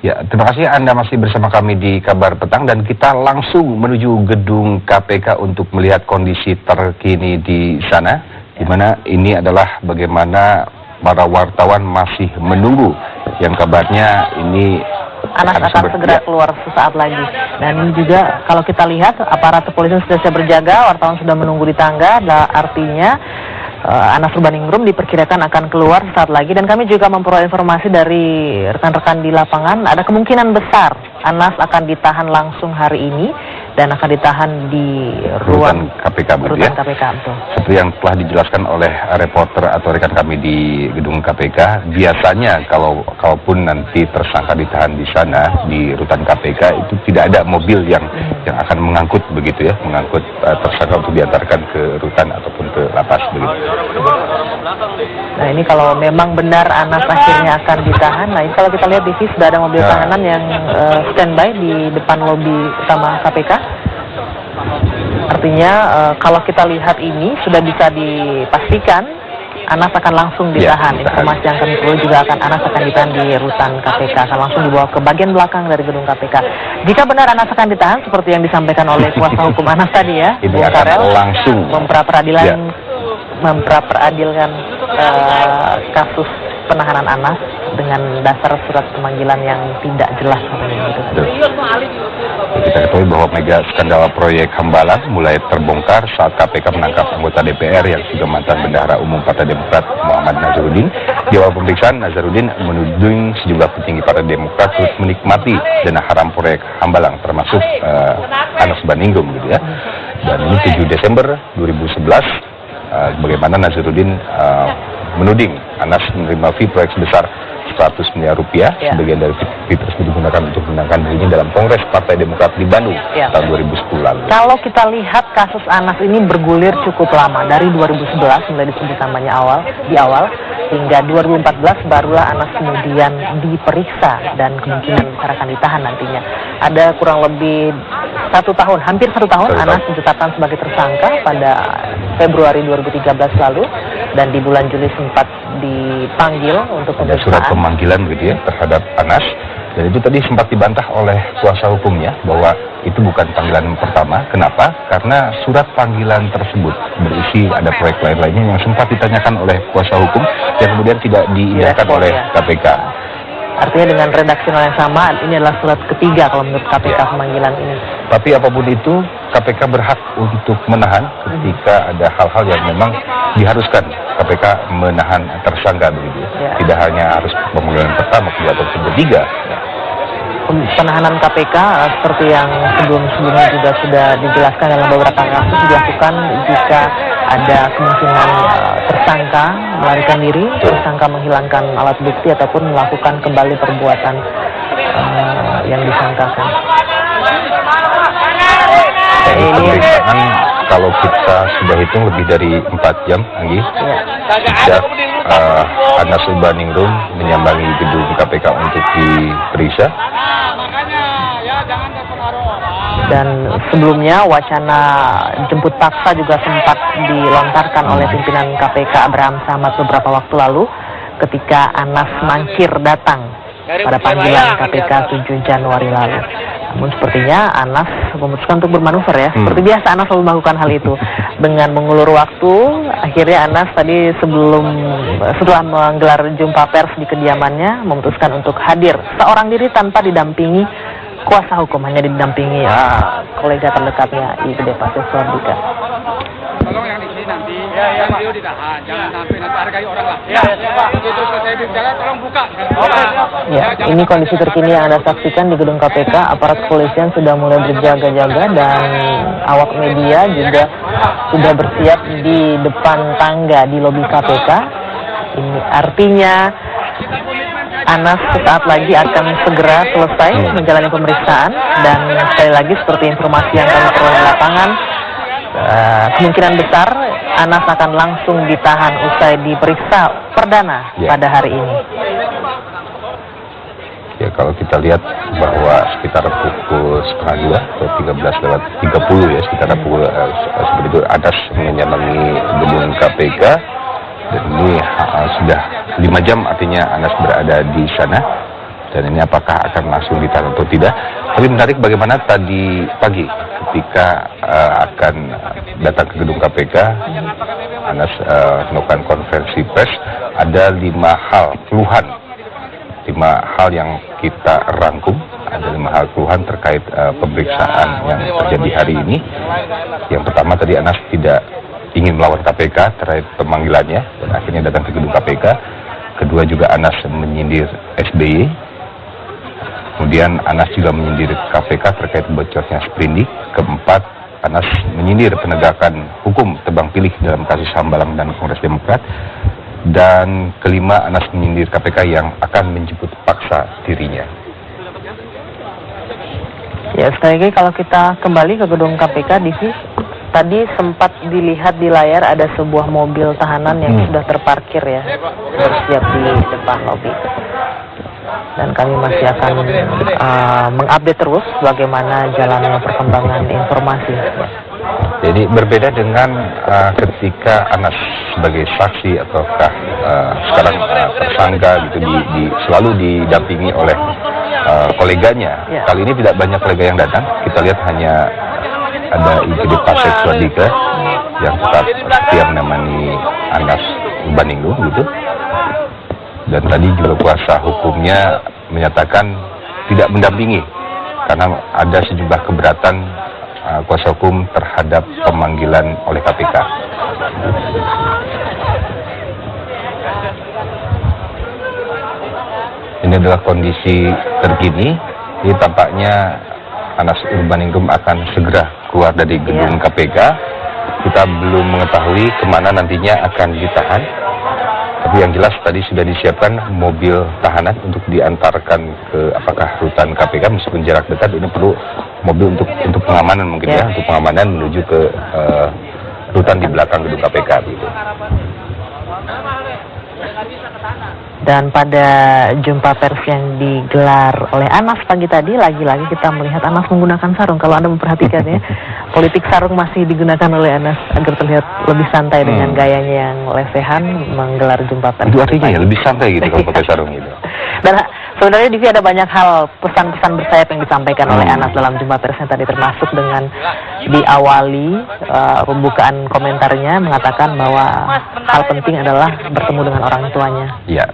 Ya, terima kasih Anda masih bersama kami di Kabar Petang dan kita langsung menuju gedung KPK untuk melihat kondisi terkini di sana, di mana ini adalah bagaimana para wartawan masih menunggu yang kabarnya ini Anas akan segera keluar sesaat lagi. Dan ini juga kalau kita lihat aparat kepolisian sudah berjaga, wartawan sudah menunggu di tangga, artinya Anas Urbaningrum diperkirakan akan keluar saat lagi. Dan kami juga memperoleh informasi dari rekan-rekan di lapangan, ada kemungkinan besar Anas akan ditahan langsung hari ini dan akan ditahan di ruang KPK, rutan KPK. Betul. Seperti yang telah dijelaskan oleh reporter atau rekan kami di gedung KPK, biasanya kalaupun nanti tersangka ditahan di sana di rutan KPK itu tidak ada mobil yang akan mengangkut begitu ya, mengangkut tersangka untuk diantarkan ke rutan ataupun ke lapas begitu. Nah ini kalau memang benar Anas akhirnya akan ditahan, nah ini kalau kita lihat di sini sudah ada mobil tahanan yang standby di depan lobi utama KPK. Artinya kalau kita lihat ini sudah bisa dipastikan Anas akan langsung ditahan. Informasi yang kami perlu juga Anas akan ditahan di rutan KPK, akan langsung dibawa ke bagian belakang dari gedung KPK. Jika benar Anas akan ditahan seperti yang disampaikan oleh kuasa hukum Anas tadi ya, ini akan langsung memperadilan kasus penahanan Anas dengan dasar surat pemanggilan yang tidak jelas. Kita ketahui bahwa mega skandal proyek Hambalang mulai terbongkar saat KPK menangkap anggota DPR yang juga mantan bendahara umum Partai Demokrat Muhammad Nazarudin. Di awal pemeriksaan, Nazarudin menuding sejumlah petinggi Partai Demokrat turut menikmati dana haram proyek Hambalang, termasuk Anas Urbaningrum gitu ya. Dan ini 7 Desember 2011, bagaimana Nazarudin menuding Anas menerima fee proyek sebesar 100 miliar rupiah sebagian dari fee tersebut digunakan untuk menangkan dirinya dalam Kongres Partai Demokrat di Bandung tahun 2010 lalu. Kalau kita lihat kasus Anas ini bergulir cukup lama, dari 2011 mulai disebut namanya di awal hingga 2014 barulah Anas kemudian diperiksa dan kemungkinan akan ditahan nantinya. Ada kurang lebih hampir satu tahun Anas ditetapkan sebagai tersangka pada Februari 2013 lalu dan di bulan Juli sempat dipanggil untuk pemeriksaan. Ada surat pemanggilan begitu ya terhadap Anas, dan itu tadi sempat dibantah oleh kuasa hukumnya bahwa itu bukan panggilan pertama. Kenapa? Karena surat panggilan tersebut berisi ada proyek lainnya yang sempat ditanyakan oleh kuasa hukum yang kemudian tidak diindahkan oleh KPK. Artinya dengan redaksional yang sama, ini adalah surat ketiga kalau menurut KPK pemanggilan ini. Tapi apapun itu, KPK berhak untuk menahan ketika ada hal-hal yang memang diharuskan KPK menahan tersangka begitu. Tidak hanya harus pemanggilan pertama, kedua atau ketiga. Penahanan KPK seperti yang sebelumnya juga sudah dijelaskan dalam beberapa kasus dilakukan jika ada kemungkinan tersangka melarikan diri, tersangka menghilangkan alat bukti ataupun melakukan kembali perbuatan yang disangkakan. Pemeriksaan kalau kita sudah hitung lebih dari 4 jam lagi sejak Anas Urbaningrum menyambangi gedung KPK untuk diperiksa. Dan sebelumnya wacana jemput paksa juga sempat dilontarkan oleh pimpinan KPK Abraham Samad beberapa waktu lalu ketika Anas mangkir datang pada panggilan KPK 7 Januari lalu. Namun sepertinya Anas memutuskan untuk bermanuver ya. Seperti biasa Anas selalu melakukan hal itu. Dengan mengulur waktu, akhirnya Anas tadi setelah menggelar jumpa pers di kediamannya memutuskan untuk hadir seorang diri tanpa didampingi kuasa hukum, hanya didampingi kolega terdekatnya IPD Pasir Suardika. Tolong yang di sini nanti, yang beliau ditahan, jangan sampai nanti hargai orang lah. Begitu selesai bicara, tolong buka. Ini kondisi terkini yang Anda saksikan di gedung KPK. Aparat kepolisian sudah mulai berjaga-jaga dan awak media juga sudah bersiap di depan tangga di lobi KPK. Ini artinya Anas sesaat lagi akan segera selesai menjalani pemeriksaan, dan sekali lagi seperti informasi yang kami peroleh di lapangan, kemungkinan besar Anas akan langsung ditahan usai diperiksa perdana pada hari ini. Ya, kalau kita lihat bahwa sekitar pukul 1:30 atau 13:30 ya, sekitar pukul seperti itu Anas menyambangi gedung KPK, dan ini sudah 5 jam artinya Anas berada di sana. Dan ini apakah akan langsung ditahan atau tidak. Tapi menarik bagaimana tadi pagi ketika akan datang ke gedung KPK, Anas melakukan konferensi pers, ada 5 hal keluhan, 5 hal yang kita rangkum, ada 5 hal keluhan terkait pemeriksaan yang terjadi hari ini. Yang pertama tadi Anas tidak ingin melawan KPK terkait pemanggilannya dan akhirnya datang ke gedung KPK. Kedua juga Anas menyindir SBY. Kemudian Anas juga menyindir KPK terkait bocornya sprindik. Keempat, Anas menyindir penegakan hukum tebang pilih dalam kasus Hambalang dan Kongres Demokrat. Dan kelima, Anas menyindir KPK yang akan menjemput paksa dirinya. Ya, sekali lagi kalau kita kembali ke gedung KPK, Divi, tadi sempat dilihat di layar ada sebuah mobil tahanan yang sudah terparkir ya, bersiap di depan lobi. Dan kami masih akan mengupdate terus bagaimana jalannya perkembangan informasi. Jadi berbeda dengan ketika Anas sebagai saksi ataukah sekarang tersangka gitu selalu didampingi oleh koleganya. Ya. Kali ini tidak banyak kolega yang datang. Kita lihat hanya ada IGD Pasek Swadika yang tetap setia menemani Anas Urbaningrum gitu. Dan tadi juga kuasa hukumnya menyatakan tidak mendampingi karena ada sejumlah keberatan kuasa hukum terhadap pemanggilan oleh KPK. Ini adalah kondisi terkini. Ini tampaknya Anas Urbaningrum akan segera keluar dari gedung KPK. Kita belum mengetahui kemana nantinya akan ditahan. Tapi yang jelas tadi sudah disiapkan mobil tahanan untuk diantarkan ke apakah rutan KPK meskipun jarak dekat. Ini perlu mobil untuk pengamanan mungkin ya, untuk pengamanan menuju ke rutan di belakang gedung KPK gitu. Dan pada jumpa pers yang digelar oleh Anas pagi tadi, lagi-lagi kita melihat Anas menggunakan sarung. Kalau Anda memperhatikan ya, politik sarung masih digunakan oleh Anas agar terlihat lebih santai dengan gayanya yang lesehan menggelar jumpa pers. Itu artinya ya lebih santai gitu kalau pakai sarung gitu. Dan sebenarnya Divi ada banyak hal pesan-pesan bersayap yang disampaikan oleh Anas dalam jumpa persnya tadi, termasuk dengan diawali pembukaan komentarnya mengatakan bahwa hal penting adalah bertemu dengan orang tuanya. Iya.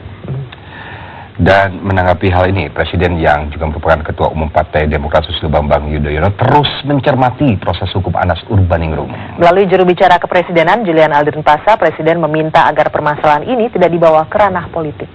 Dan menanggapi hal ini, Presiden yang juga merupakan Ketua Umum Partai Demokrat Susilo Bambang Yudhoyono terus mencermati proses hukum Anas Urbaningrum. Melalui juru bicara Kepresidenan Julian Aldrin Pasa, Presiden meminta agar permasalahan ini tidak dibawa ke ranah politik.